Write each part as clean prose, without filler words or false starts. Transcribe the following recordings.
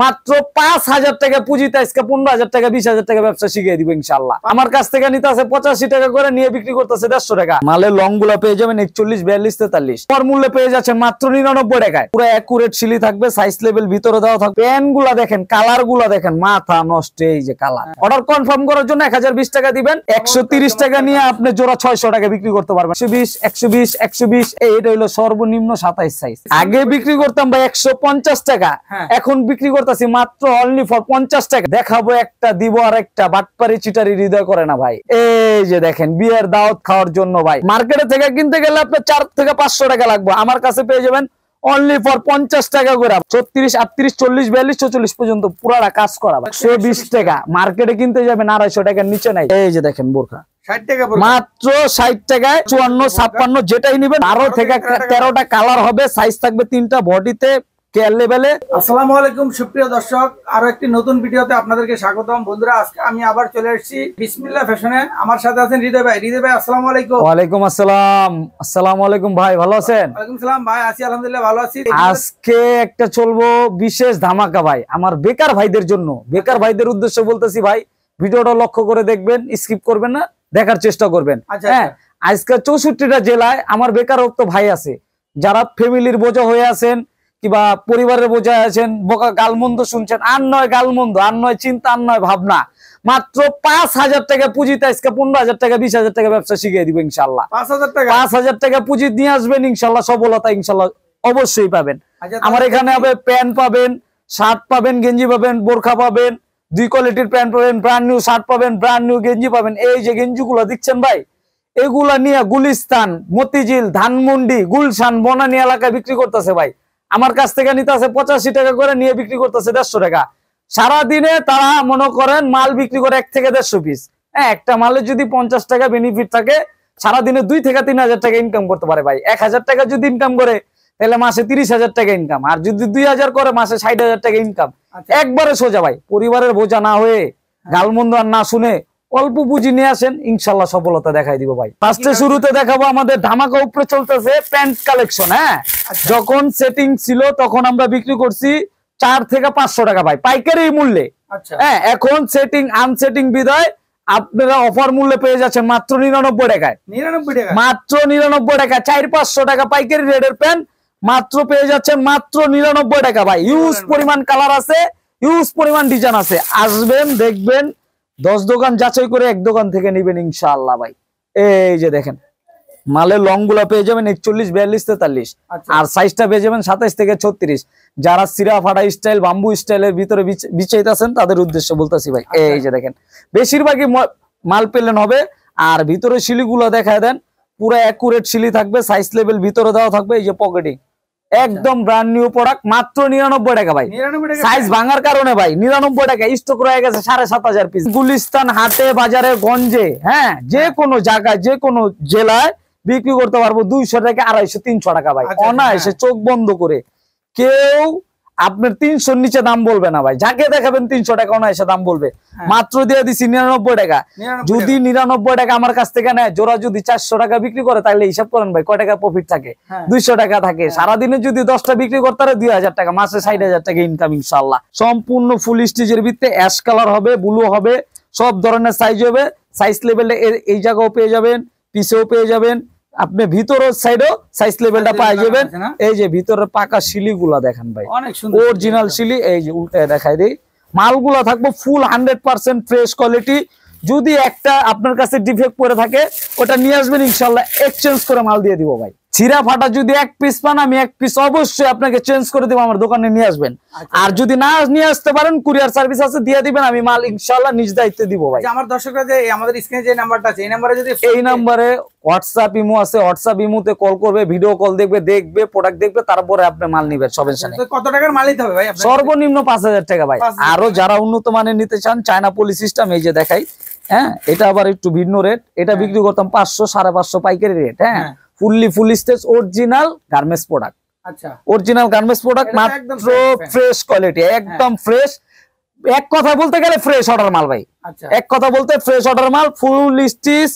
মাত্র ৫,০০০ টাকা পুঁজিতে আজকে ১৫,০০০ টাকা ২০,০০০ টাকা ব্যবসা শিখিয়ে দিব ইনশাআল্লাহ। আমার কাছ থেকে নিতে আছে ৮৫ টাকা করে, নিয়ে বিক্রি করতেছে ১৫০ টাকা। মালের লং গুলা পেয়ে যাবেন ৪১, ৪২, ৪৩ পর মূল্যে পেয়ে যাচ্ছেন মাত্র ৯৯ টাকায়। পুরো অ্যাকুরেট সিলি থাকবে, সাইজ লেভেল ভিতরে দেওয়া থাকবে। প্যান গুলা দেখেন, কালার গুলা দেখেন, মাথা নষ্ট। এই যে কালার, অর্ডার কনফার্ম করার জন্য ১০২০ টাকা দিবেন। ১৩০ টাকা নিয়ে আপনি জোড়া ৬০০ টাকা বিক্রি করতে পারবেন। ১২০, ১২০, ১২০ এটা হলো সর্বনিম্ন ২৭ সাইজ। আগে বিক্রি করতাম ভাই ১৫০ টাকা, এখন বিক্রি করতেছি মাত্র অনলি ফর ৫০ টাকা। দেখাবো একটা, দিব আর একটা। বাটপারি চিটারি হৃদয় করে না ভাই। এই যে দেখেন, বিয়ের দাওয়াত খাওয়ার জন্য ভাই মার্কেটে থেকে কিনতে গেলে আপনার ৪ থেকে ৫০০ টাকা লাগবে, আমার কাছে পেয়ে যাবেন অনলি ফর ৫০ টাকা করে। ৩৬, ৩৮, ৪০, ৪২, ৪৪ পর্যন্ত পুরাটা কাজ করা। ১২০ টাকা মার্কেটে কিনতে যাবেন ২৫০ টাকার নিচে নাই। এই যে দেখেন বোরখা মাত্র ৬০ টাকায় ৫৪, ৫৬ যেটাই নিবেন। ১২ থেকে ১৩টা কালার হবে, সাইজ থাকবে ৩টা বডিতে। আসসালামু আলাইকুম সুপ্রিয় দর্শক, আরো একটি নতুন ভিডিওতে আপনাদেরকে স্বাগতম। বন্ধুরা, আজকে আমি আবার চলে এসেছি বিসমিল্লাহ ফ্যাশনে। আমার সাথে আছেন হৃদয় ভাই। হৃদয় ভাই আসসালামু আলাইকুম। ওয়ালাইকুম আসসালাম। আসসালামু আলাইকুম ভাই, ভালো আছেন? ওয়ালাইকুম সালাম ভাই, আছি আলহামদুলিল্লাহ, ভালো আছি। আজকে একটা চলবো বিশেষ ধামাকা ভাই, আমার বেকার ভাইদের জন্য। বেকার ভাইদের উদ্দেশ্যে বলতেছি ভাই, ভিডিওটা লক্ষ্য করে দেখবেন, স্কিপ করবেন না, দেখার চেষ্টা করবেন। হ্যাঁ, আজকে ৬৪টা জেলায় আমার বেকারত্ব ভাই আছে, যারা ফ্যামিলির বোঝা হয়ে আছেন কিংবা পরিবারের বোঝা আছেন, বোকা গালমন্দ শুনছেন। আর নয় গালমন্দ, আর নয় চিন্তা, আর নয় ভাবনা। মাত্র ৫,০০০ টাকা পুঁজিতে আজকে ১৫,০০০ টাকা ২০,০০০ টাকা ব্যবসা শিখিয়ে দিব ইনশাল্লাহ। ৫,০০০ টাকা পুঁজি নিয়ে আসবেন, ইনশাল্লাহ সফলতা ইনশাল্লাহ অবশ্যই পাবেন। আমার এখানে হবে প্যান্ট পাবেন, শার্ট পাবেন, গেঞ্জি পাবেন, বোরখা পাবেন, ২ কোয়ালিটির প্যান্ট পাবেন, ব্র্যান্ড নিউ শার্ট পাবেন, ব্র্যান্ড নিউ গেঞ্জি পাবেন। এই যে গেঞ্জিগুলো দেখছেন ভাই, এগুলা নিয়ে গুলিস্তান, মতিঝিল, ধানমন্ডি, গুলশান, বনানী এলাকায় বিক্রি করতেছে ভাই। আমার কাছ থেকে নিতে আছে ৮৫ টাকা করে, নিয়ে বিক্রি করতেছে ১৫০ টাকা। সারাদিনে তারা মনে করেন মাল বিক্রি করে ১ থেকে ১৫০ পিস। হ্যাঁ, একটা মালে যদি ৫০ টাকা বেনিফিট থাকে, সারাদিনে ২ থেকে ৩,০০০ টাকা ইনকাম করতে পারে ভাই। ১,০০০ টাকা যদি ইনকাম করে তাহলে মাসে ৩০,০০০ টাকা ইনকাম, আর যদি ২,০০০ করে মাসে ৬০,০০০ টাকা ইনকাম। একবারে সোজা ভাই, পরিবারের বোঝা না হয়ে, গালমন্দ আর না শুনে অল্প পুঁজি নিয়ে আসেন, ইনশাল্লাহ সফলতা দেখাই দিব ভাই। ফার্স্টে শুরুতে দেখাবো আমাদের ধামাকা উপরে চলতেছে প্যান্ট কালেকশন। হ্যাঁ, যখন সেটিং ছিল তখন আমরা বিক্রি করছি ৪ থেকে ৫০০ টাকা ভাই, পাইকারি মূল্যে। হ্যাঁ, এখন সেটিং আনসেটিং বিদায় আপনারা অফার মূল্যে পেয়ে যাচ্ছেন মাত্র ৯৯ টাকায়। মাত্র ৯৯ টাকা, ৪-৫০০ টাকা পাইকারি রেটের প্যান্ট মাত্র পেয়ে যাচ্ছেন মাত্র ৯৯ টাকা ভাই। ইউজ পরিমাণ কালার আছে, ইউজ পরিমাণ ডিজাইন আছে। আসবেন, দেখবেন, ১০ দোকান যাচাই করে ১ দোকান থেকে নিবেন ইনশাআল্লাহ ভাই। এই যে দেখেন, মালের লং গুলা পেয়ে যাবেন ৪১, ৪২, ৪৩ আর সাইজটা পেয়ে যাবেন ২৭ থেকে ৩৬। যারা সিরা ফাটা স্টাইল, বাম্বু স্টাইলের ভিতরে বিছাইতেছেন তাদের উদ্দেশ্যে বলতেছি ভাই। এই যে দেখেন, বেশিরভাগই মাল পেলেন হবে। আর ভিতরে শিলিগুলো দেখায় দেন, পুরো অ্যাকুরেট শিলি থাকবে, সাইজ লেভেল ভিতরে দেওয়া থাকবে। এই যে পকেটিং একদম ব্র্যান্ড নিউ প্রোডাক্ট, মাত্র ৯৯ টাকা ভাই। সাইজ ভাঙার কারণে ভাই ৯৯ টাকা স্টক রয়ে গেছে ৭,৫০০ পিস। গুলিস্তান হাটে, বাজারে, গঞ্জে, হ্যাঁ, যে কোনো জায়গায়, যে কোনো জেলায় বিক্রি করতে পারবো ২০০ টাকা, ২৫০, ৩০০ টাকা ভাই। অনায়াসে চোখ বন্ধ করে কেউ আপনার ৩০০ নিচে দাম বলবে না ভাই। যাকে দেখাবেন ৩০০ টাকা অনায়াসে দাম বলবে। মাত্র দিয়ে দিচ্ছি ৯৯ টাকা। যদি ৯৯ টাকা আমার কাছ থেকে নেয়, জোড়া যদি ৪০০ টাকা বিক্রি করে, তাহলে হিসাব করেন ভাই কয় টাকা প্রফিট থাকে। ২০০ টাকা থাকে। সারাদিনে যদি ১০টা বিক্রি করতে পারে ২,০০০ টাকা, মাসে ৬০,০০০ টাকা ইনকাম ইনশাআল্লাহ। সম্পূর্ণ ফুল স্টিচের ভিত্তিতে অ্যাশ কালার হবে, ব্লু হবে, সব ধরনের সাইজ হবে। সাইজ লেভেলে এই জায়গাও পেয়ে যাবেন, পিছেও পেয়ে যাবেন, আপনি ভিতরের সাইডেও সাইজ লেভেলটা পাই যাবেন। এই যে ভিতরের পাকা শিলিগুলা দেখেন ভাই, অনেক সুন্দর অরিজিনাল শিলি। এই যে উল্টায় দেখাই দেই, মালগুলা থাকবে ফুল 100% ফ্রেশ কোয়ালিটি। যদি একটা আপনার কাছে ডিফেক্ট করে থাকে, ওটা নিয়ে আসবেন, ইনশাআল্লাহ এক্সচেঞ্জ করে মাল দিয়ে দিব ভাই। ছিঁড়া ফাটা যদি ১ পিস পান, আমি ১ পিস অবশ্যই আপনাকে চেঞ্জ করে দিব, আমার দোকানে নিয়ে আসবেন। আর যদি না নিয়ে আসতে পারেন, কুরিয়ার সার্ভিস আছে, দিয়ে দিবেন, আমি মাল ইনশাআল্লাহ নিজ দায়িত্বে দিব ভাই। আমার দর্শকরা যে আমাদের স্ক্রিনে যে নাম্বারটা আছে, এই নাম্বারে যদি এই নাম্বারে হোয়াটসঅ্যাপ ইমো আছে, হোয়াটসঅ্যাপ ইমোতে কল করবে, ভিডিও কল দেখবে, প্রোডাক্ট দেখবে, তারপরে আপনি মাল নিবেন। সমস্যা নেই। কত টাকার মাল নিতে হবে ভাই? সর্বনিম্ন ৫,০০০ টাকা ভাই। আরো যারা উন্নত মানের নিতে চান, চায়না পলি সিস্টেম, এই যে দেখাই। হ্যাঁ, এটা আবার একটু ভিন্ন রেট। এটা বিক্রি করতাম ৫০০, ৫৫০ পাইকারি রেট। হ্যাঁ, ফুল স্টেজ অরিজিনাল গার্মেন্টস প্রোডাক্ট। আচ্ছা, অরিজিনাল গার্মেন্টস প্রোডাক্ট, মাত্র ফ্রেশ কোয়ালিটি, একদম ফ্রেশ। এক কথা বলতে গেলে ফ্রেশ অর্ডার মাল ভাই। এক কথা বলতে ফ্রেশ অর্ডার মাল, ফুল স্টিচ।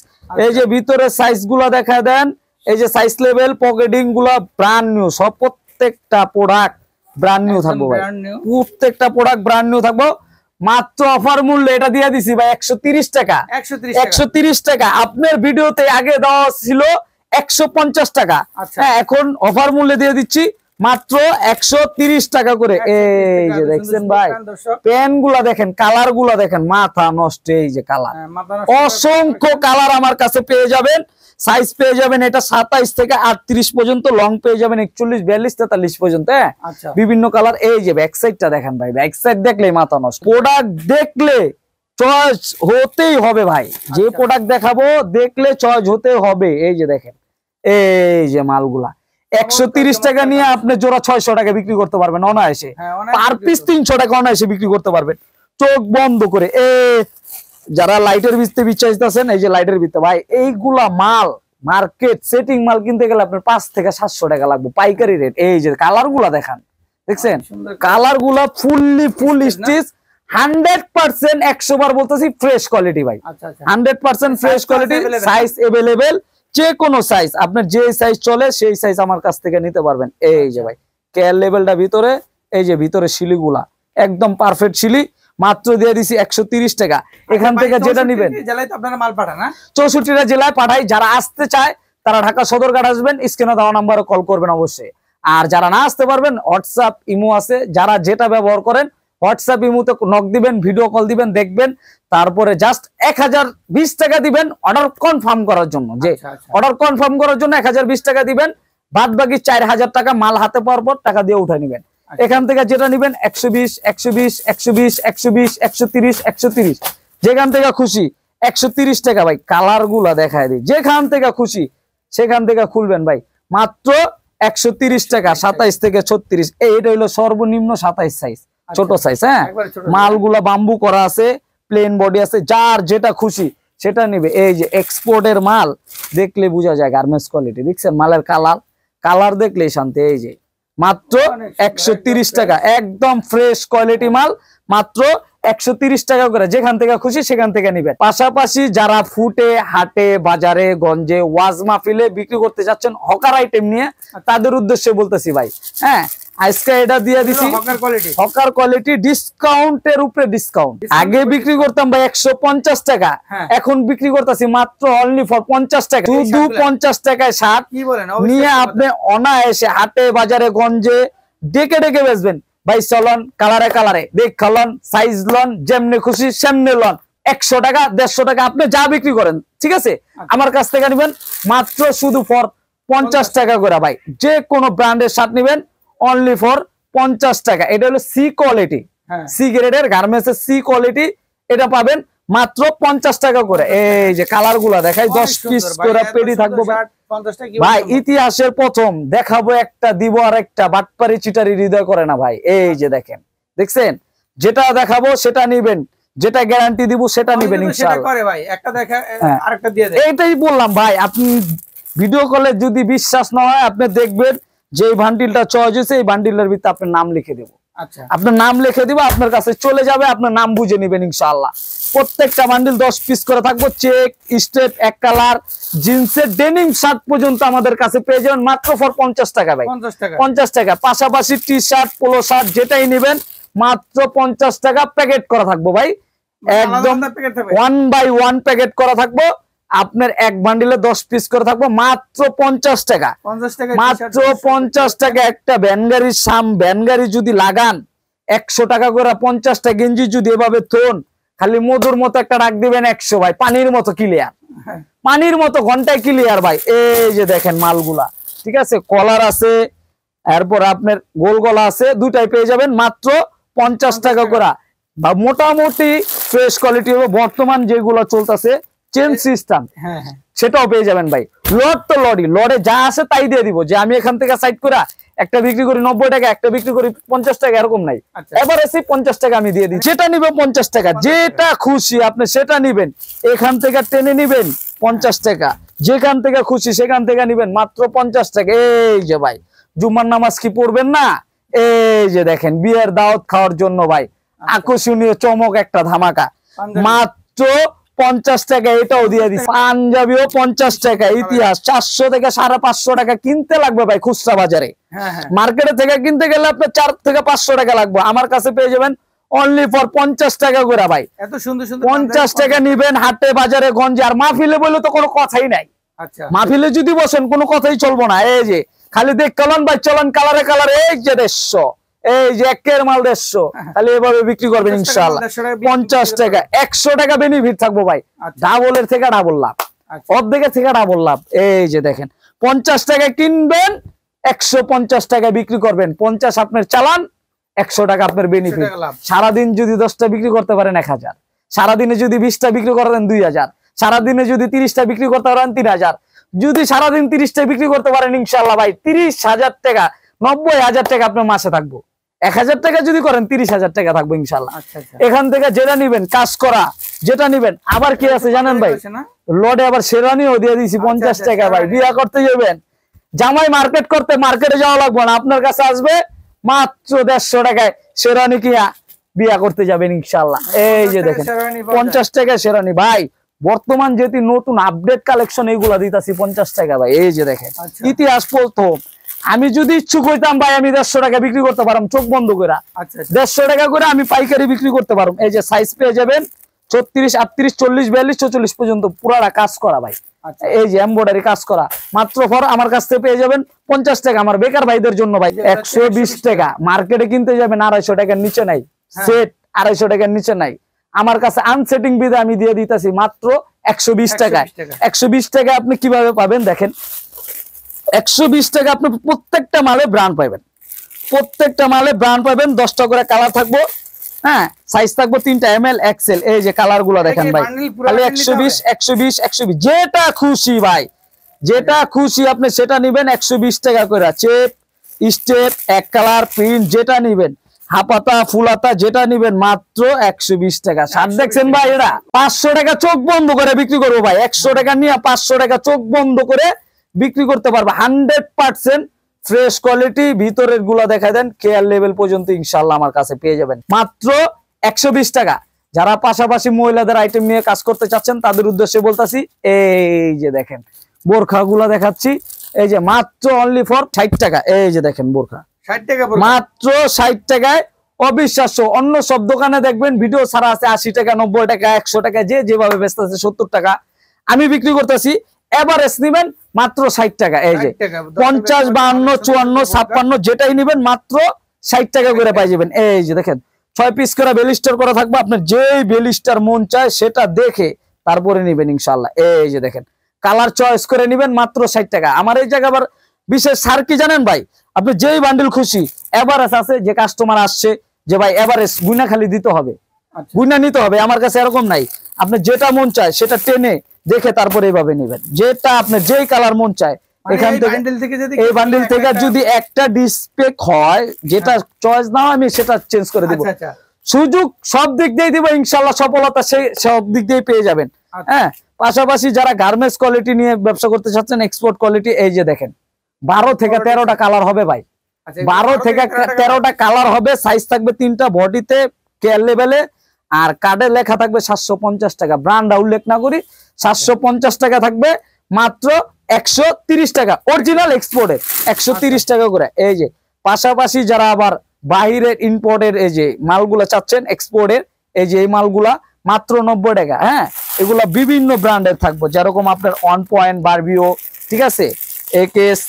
এই যে ভিতরে সাইজ গুলা দেখায় দেন, এই যে সাইজ লেভেল, পকেটিং গুলা ব্র্যান্ড নিউ, সব প্রত্যেকটা প্রোডাক্ট ব্র্যান্ড নিউ থাকবো ভাই, প্রত্যেকটা প্রোডাক্ট ব্র্যান্ড নিউ থাকবো। মাত্র অফার মূল্য এটা দিয়ে দিছি ভাই 130 টাকা। 130 টাকা। আপনার ভিডিওতে আগে দেওয়া ছিল 150 টাকা, হ্যাঁ এখন অফার মূল্যে দিয়ে দিচ্ছি মাত্র 130 টাকা করে। এই যে দেখছেন ভাই, পেন গুলা দেখেন, কালার গুলা দেখেন, মাথা নষ্ট। এই যে কালার, অসংখ্য কালার আমার কাছে পেয়ে যাবেন। সাইজ পেয়ে যাবেন এটা 27 থেকে 38 পর্যন্ত, লং পেয়ে যাবেন 41, 42, 43 পর্যন্ত। হ্যাঁ বিভিন্ন কালার। এই যে ব্যাক সাইডটা দেখেন ভাই, ব্যাক সাইড দেখলেই মাথা নষ্ট। প্রোডাক্ট দেখলে চয়েস হতেই হবে ভাই, যে প্রোডাক্ট দেখাবো দেখলে চয়েস হতে হবে। এই যে দেখেন, এই যে মালগুলা 130 টাকা নিয়ে আপনি জোড়া 600 টাকা বিক্রি করতে পারবেন অনায়াসে, পার পিস 300 টাকা অনায়াসে বিক্রি করতে পারবেন চোখ বন্ধ করে। যারা লাইটের ভিত্তিতে বিচাইতেছেন, এই যে লাইটের ভিত্তিতে ভাই, এইগুলা মাল মার্কেট সেটিং মাল কিনতে গেলে আপনার 5 থেকে 700 টাকা লাগবে পাইকারি রেট। এই যে কালার গুলা দেখান, দেখছেন কালার গুলা ফুল স্টিচ, 100% 100 বার বলতেছি ফ্রেশ কোয়ালিটি ভাই, 100% ফ্রেশ কোয়ালিটি। সাইজ अवेलेबल, যে কোনো সাইজ, আপনার যে সাইজ চলে সেই সাইজ আমার কাছ থেকে নিতে পারবেন। এই যে ভাই কেয়ার লেভেলটা ভিতরে, এই যে ভিতরে শিলিগুলা একদম পারফেক্ট শিলি, মাত্র দিয়ে দিছি 130 টাকা। এখান থেকে যেটা নিবেন, 64টা জেলায় পাঠাই। যারা আসতে চায় তারা ঢাকা সদরঘাট আসবেন, স্ক্রিনে দেওয়া নাম্বারে কল করবেন অবশ্যই। আর যারা না আসতে পারবেন, হোয়াটসঅ্যাপ ইমো আছে, যারা যেটা ব্যবহার করেন হোয়াটসঅ্যাপ ইমোতে নক দিবেন, ভিডিও কল দিবেন, দেখবেন। তারপরে জাস্ট 1020 টাকা দিবেন অর্ডার কনফার্ম করার জন্য। যে অর্ডার কনফার্ম করার জন্য 1020 টাকা দিবেন, বাদ বাকি 4000 টাকা মাল হাতে পাওয়ার পর টাকা দিয়ে উঠে নিবেন। এখান থেকে যেটা নিবেন 120, 120, 120, 120, 130, 130, যেখান থেকে খুশি 130 টাকা ভাই। কালার গুলা দেখায় দিই, যেখান থেকে খুশি সেখান থেকে খুলবেন ভাই, মাত্র 130 টাকা। 27 থেকে 36, এইটা হইলো সর্বনিম্ন 27 সাইজ, ছোট সাইজ। হ্যাঁ মালগুলা বাম্বু করা আছে, প্লেন বডি আছে, যার যেটা খুশি সেটা নিবে। এই যে এক্সপোর্টের মাল, দেখলে বোঝা যায় গার্মেন্টস কোয়ালিটি। দেখছেন মালের কালার দেখলেই শান্তি। এই যে মাত্র 130 টাকা, একদম ফ্রেশ কোয়ালিটি মাল, মাত্র 130 টাকা করে। যেখান থেকে খুশি সেখান থেকে নিবেন। পাশাপাশি যারা ফুটে হাটে বাজারে গঞ্জে ওয়াজ মাহফিলে বিক্রি করতে যাচ্ছেন হকার আইটেম নিয়ে, তাদের উদ্দেশ্যে বলতেছি ভাই, হ্যাঁ আজকে এটা দিয়ে দিছি হকার কোয়ালিটি, ডিসকাউন্টের উপরে ডিসকাউন্ট। আগে বিক্রি করতাম ভাই 150 টাকা, এখন বিক্রি করতেছি মাত্র অনলি ফর 50 টাকা। শুধু 50 টাকায় শার্ট নিয়ে আপনি অনায়াসে হাটে বাজারে গঞ্জে ডেকে ডেকে বেচবেন ভাই। চলন কালারে দেখ লন, সাইজ লন, যেমনি খুশি সেমনি লন। 100 টাকা 150 টাকা আপনি যা বিক্রি করেন, ঠিক আছে, আমার কাছ থেকে নিবেন মাত্র শুধু ফর 50 টাকা করে ভাই। যে কোনো ব্র্যান্ডের শার্ট নিবেন অনলি ফর 50 টাকা। এটা হলো সি কোয়ালিটি, সি গ্রেডের গার্মেন্টসের সি কোয়ালিটি, এটা পাবেন মাত্র 50 টাকা করে। এই যে কালার গুলা দেখাই, 10 পিস করে পেডি থাকবো ভাই। ইতিহাসের প্রথম দেখাবো একটা, দিব আর একটা, বাটপারি চিটারি হৃদয় করে না ভাই। এই যে দেখেন, দেখছেন যেটা দেখাবো সেটা নিবেন, যেটা গ্যারান্টি দিব সেটা নিবেন ইনশাআল্লাহ। এইটাই বললাম ভাই, আপনি ভিডিও কলে যদি বিশ্বাস না হয় আপনি দেখবেন যে এই বান্ডিলটা চয়েস হয়েছে, এই বান্ডিলের ভিতরে আপনার নাম লিখে দেবো। আপনার নাম লিখে দিব, আপনার কাছে চলে যাবে, আপনার নাম বুঝে নেবেন ইনশাআল্লাহ। প্রত্যেকটা বান্ডিল 10 পিস করে থাকবো, চেক স্ট্রেট এক কালার জিন্সের ডেনিম শার্ট পর্যন্ত আমাদের কাছে পেয়ে যাবেন মাত্র ফর 50 টাকা ভাই, 50 টাকা। পাশাপাশি টি শার্ট পোলো শার্ট যেটাই নেবেন মাত্র 50 টাকা প্যাকেট করা থাকবো ভাই, একদম 1 বাই 1 প্যাকেট করা থাকবো। আপনার এক বান্ডিলে 10 পিস করে থাকবো মাত্র 50 টাকা, মাত্র 50 টাকা। একটা ভ্যান গাড়ি যদি লাগান 100 টাকা করে, 50টা গেঞ্জি যদি এভাবে তোন, খালি মধুর মতো একটা ডাক দিবেন 100 ভাই, পানির মতো ক্লিয়ার, পানির মতো ঘন্টায় ক্লিয়ার ভাই। এই যে দেখেন মালগুলা, ঠিক আছে, কলার আছে, এরপর আপনার গোল গলা আছে, দুটাই পেয়ে যাবেন মাত্র 50 টাকা করে। বা মোটামুটি ফ্রেশ কোয়ালিটি হবে। বর্তমান যেগুলো চলতেছে চেন সিস্টেম, সেটাও পেয়ে যাবেন ভাই। লড তো লডে যা আছে তাই দিয়ে দিব, যে আমি এখান থেকে সাইড করে একটা বিক্রি করি 90 টাকা, একটা বিক্রি করি 50 টাকা, এরকম নাই। এবার এসে 50 টাকা আমি দিয়ে দিই, যেটা নিবে 50 টাকা, যেটা খুশি আপনি সেটা নিবেন। এখান থেকে টেনে নিবেন 50 টাকা, যেখান থেকে খুশি সেখান থেকে নিবেন মাত্র 50 টাকা। এই যে ভাই জুম্মার নামাজ কি পড়বেন না, এই যে দেখেন বিয়ের দাওয়াত খাওয়ার জন্য ভাই আকর্ষণীয় চমক একটা ধামাকা, মাত্র 50 টাকা এটাও দিয়ে দিচ্ছি। পাঞ্জাবিও 50 টাকা, ইতিহাস 400 থেকে 550 টাকা কিনতে লাগবে ভাই খুচরা বাজারে। মার্কেটে থেকে কিনতে গেলে আপনার 4 থেকে 500 টাকা লাগবে, আমার কাছে পেয়ে যাবেন অনলি ফর 50 টাকা করে ভাই। এত সুন্দর সুন্দর 50 টাকা নিবেন হাটে বাজারে গঞ্জে। আর মাহফিলে বলে তো কোনো কথাই নাই। আচ্ছা, মাহফিলে যদি বসেন কোনো কথাই চলবো না। এই যে খালি দেখ চলন ভাই, চলন কালারে কালারে, এই যে 150, এই যে একের মাল 150, তাহলে এভাবে বিক্রি করবেন ইনশাআল্লাহ। 50 টাকা 100 টাকা বেনিফিট থাকবো ভাই। ডাবলের থেকে ডাবল লাভ, অর্ধেকের থেকে ডাবল লাভ। এই যে দেখেন 50 টাকা কিনবেন, 150 টাকা বিক্রি করবেন। 50 আপনার চালান, 100 টাকা আপনার বেনিফিট। সারাদিন যদি 10টা বিক্রি করতে পারেন 1000, সারাদিনে যদি 20টা বিক্রি করেন 2000, সারাদিনে যদি 30টা বিক্রি করতে পারেন 3000, যদি সারাদিন 30টা বিক্রি করতে পারেন ইনশাআল্লাহ ভাই 30,000 টাকা, 90,000 টাকা আপনার মাসে থাকবো। 1000 টাকা যদি করেন 30,000 টাকা থাকবো ইনশাআল্লাহ। এখান থেকে যেটা নিবেন কাজ করা, যেটা নিবেন। আবার কি আছে জানেন ভাই, লডে আবার শেরানিও দিয়ে দিয়েছি 50 টাকা ভাই। বিয়া করতে যাবেন, জামাই মার্কেট করতে মার্কেটে যাওয়া লাগবে না, আপনার কাছে আসবে মাত্র 150 টাকায় শেরানি কিয়া বিয়া করতে যাবেন ইনশাআল্লাহ। এই যে দেখেন 50 টাকা শেরানি ভাই। বর্তমান যেটি নতুন আপডেট কালেকশন এইগুলা দিতাছি 50 টাকা ভাই। এই যে দেখেন ইতিহাস প্রথম। আমি যদি ইচ্ছুক হইতাম ভাই আমি 150 টাকা বিক্রি করতে পারলাম চোখ বন্ধ করে। 150 টাকা করে আমি পাইকারি বিক্রি করতে পারবো। এই যে সাইজ পেয়ে যাবেন 36, 38, 40, 42, 44 পর্যন্ত পুরাটা কাজ করা ভাই। এই যে এমব্রয়ডারি কাজ করা মাত্র ফর আমার কাছ থেকে পেয়ে যাবেন 50 টাকা। আমার বেকার ভাইদের জন্য ভাই 120 টাকা। মার্কেটে কিনতে যাবেন 250 টাকার নিচে নাই, সেট 250 টাকার নিচে নাই। আমার কাছে আনসেটিং বিধে আমি দিয়ে দিতেছি মাত্র 120 টাকায়। 120 টাকা আপনি কিভাবে পাবেন দেখেন, 120 টাকা আপনি প্রত্যেকটা মালে ব্র্যান্ড পাবেন, প্রত্যেকটা মালে ব্র্যান্ড পাবেন। 10টা করে কালার থাকবো, হ্যাঁ সাইজ থাকবো 3টা ML XL। এই যে কালার গুলো দেখেন ভাই, খালি 120 120 120 যেটা খুশি ভাই, যেটা খুশি আপনি সেটা নিবেন 120 টাকা করে। চেপ স্টেপ এক কালার প্রিন্ট যেটা নিবেন, হাপাতা ফুলাতা যেটা নিবেন মাত্র 120 টাকা। শার্ট দেখছেন ভাই, এটা 500 টাকা চোখ বন্ধ করে বিক্রি করবো ভাই। 100 টাকা নিয়ে 500 টাকা চোখ বন্ধ করে বিক্রি করতে পারবো। 100% ফ্রেশ কোয়ালিটি, ভিতরের গুলা দেখা দেন কেয়ার লেভেল পর্যন্ত ইনশাআল্লাহ আমার কাছে পেয়ে যাবেন মাত্র 120 টাকা। যারা পাশাপাশি মহিলাদের আইটেম নিয়ে কাজ করতে চাচ্ছেন তাদের উদ্দেশ্যে বলতাছি, এই যে দেখেন বোরখা গুলা দেখাচ্ছি। এই যে মাত্র অনলি ফর 60 টাকা। এই যে দেখেন বোরখা 60 টাকা, মাত্র 60 টাকায়। অবিশ্বাস্য, অন্য সব দোকানে দেখবেন ভিডিও ছাড়া আছে 80 টাকা, 90 টাকা, 100 টাকা, যে যেভাবে ব্যস্ত আছে 70 টাকা। আমি বিক্রি করতেছি এভারেজ নিবেন মাত্র 60 টাকা। এই যে 50, 52, 54, 56 যেটাই নিবেন মাত্র 60 টাকা করে পাই যাবেন। এই যে দেখেন 6 পিস করে বেলিস্টার করা থাকবে, আপনার যেই বেলিস্টার মন চায় সেটা দেখে তারপরে নিবেন ইনশাআল্লাহ। এই যে দেখেন কালার চয়েস করে নিবেন মাত্র 60 টাকা। আমার এই জায়গা আবার বিশেষ সার কি জানেন ভাই, আপনি যেই বান্ডেল খুশি এভারেজ আছে, যে কাস্টমার আসছে যে ভাই এভারেজ গুনা খালি দিতে হবে, গুনা নিতে হবে, আমার কাছে এরকম নাই। আপনি যেটা মন চায় সেটা টেনে দেখে তারপরে এইভাবে নেবেন, যেটা আপনার যেই কালার মন চায় এখান থেকে। এই বান্ডেল থেকে যদি একটা ডিসপ্লে হয়, যেটা চয়েস না আমি সেটা চেঞ্জ করে দিব। সুযোগ সব দিক দিয়ে দিব ইনশাআল্লাহ, সফলতা সেই সব দিক দিয়ে পেয়ে যাবেন। হ্যাঁ, পাশাপাশি যারা গার্মেন্টস কোয়ালিটি নিয়ে ব্যবসা করতে চাচ্ছেন, এক্সপোর্ট কোয়ালিটি, এই যে দেখেন 12 থেকে 13টা কালার হবে ভাই। 12 থেকে 13টা কালার হবে। সাইজ থাকবে 3টা, বডিতে কেয়ার লেভেলে, আর কার্ডে লেখা থাকবে 750 টাকা। ব্র্যান্ড উল্লেখ না করি, 750 টাকা থাকবে মাত্র 130 টাকা। অরিজিনাল এক্সপোর্টের 130 টাকা করে। এই যে পাশাপাশি যারা আবার বাহিরের ইম্পোর্টের এই যে মালগুলা চাচ্ছেন এক্সপোর্টের, এই যে এই মালগুলা মাত্র 90 টাকা। হ্যাঁ, এগুলা বিভিন্ন ব্র্যান্ডের থাকবে, যেরকম আপনার 1 পয়েন্ট, বারবিও, ঠিক আছে, একেস,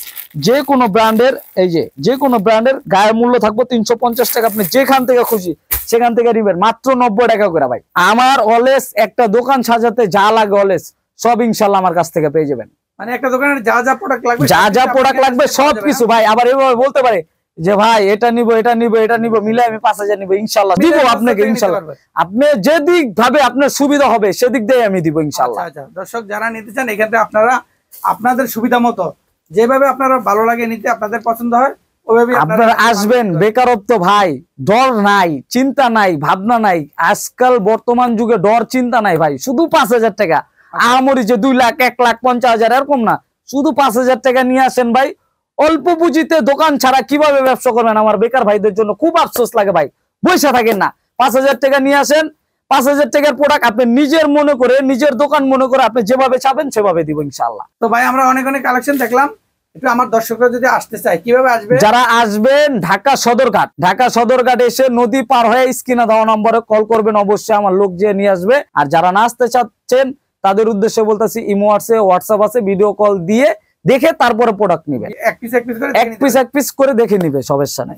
যে কোনো ব্র্যান্ডের, এই যে কোনো ব্র্যান্ডের গায়ের মূল্য থাকবে 350 টাকা। আপনি যেখান থেকে খুশি সেখান থেকে নিবেন মাত্র 90 টাকা করে ভাই। আমার অলওয়েজ একটা দোকান সাজাতে যা লাগে অলওয়েজ সব ইনশাআল্লাহ আমার কাছ থেকে পেয়ে যাবেন। মানে একটা দোকানের যা যা প্রোডাক্ট লাগবে, যা যা প্রোডাক্ট লাগবে সবকিছু ভাই। আবার এভাবে বলতে পারে যে ভাই এটা নিব, এটা নিব, এটা নিব, মিলে আমি 5000 নিব, ইনশাআল্লাহ দিব আপনাকে ইনশাআল্লাহ। আপনি যেদিক ভাবে আপনার সুবিধা হবে সেদিক দিয়ে আমি দিব ইনশাআল্লাহ। আচ্ছা, দর্শক যারা নিতে চান এখান থেকে আপনারা আপনাদের সুবিধা মতো যেভাবে আপনারা ভালো লাগে নিতে, আপনাদের পছন্দ হয় ওইভাবে আপনারা আসবেন। বেকারত্ব ভাই, ডর নাই, চিন্তা নাই, ভাবনা নাই। আজকাল বর্তমান যুগে ডর চিন্তা নাই ভাই। শুধু 5000 টাকা, আমরি যে 2 লাখ 1 লাখ 50,000 এরকম না, শুধু 5000 টাকা নিয়ে আসেন ভাই। অল্প পুঁজিতে দোকান ছাড়া কিভাবে ব্যবসা করবেন? আমার বেকার ভাইদের জন্য খুব আফসোস লাগে ভাই, বসে থাকেন না। 5000 টাকা নিয়ে আসেন, 5,000 টাকার প্রোডাক্ট আপনি নিজের মনে করে, নিজের দোকান মনে করে আপনি যেভাবে চাবেন সেভাবে দিব ইনশাআল্লাহ। তো ভাই আমরা অনেক অনেক কালেকশন দেখলাম, একটু আমার দর্শকরা যদি আসতে চায় কিভাবে আসবে? যারা আসবেন ঢাকা সদরঘাট এসে নদী পার হয়ে স্ক্রিনে দেওয়া নম্বরে কল করবেন, অবশ্যই আমার লোক যে নিয়ে আসবে। আর যারা না আসতে চাচ্ছেন তাদের উদ্দেশ্যে বলতেছি, ইমো আছে, হোয়াটসঅ্যাপ আছে, ভিডিও কল দিয়ে দেখে তারপরে প্রোডাক্ট নিবে, এক পিস এক পিস করে দেখে নিবে, সমস্যা নাই।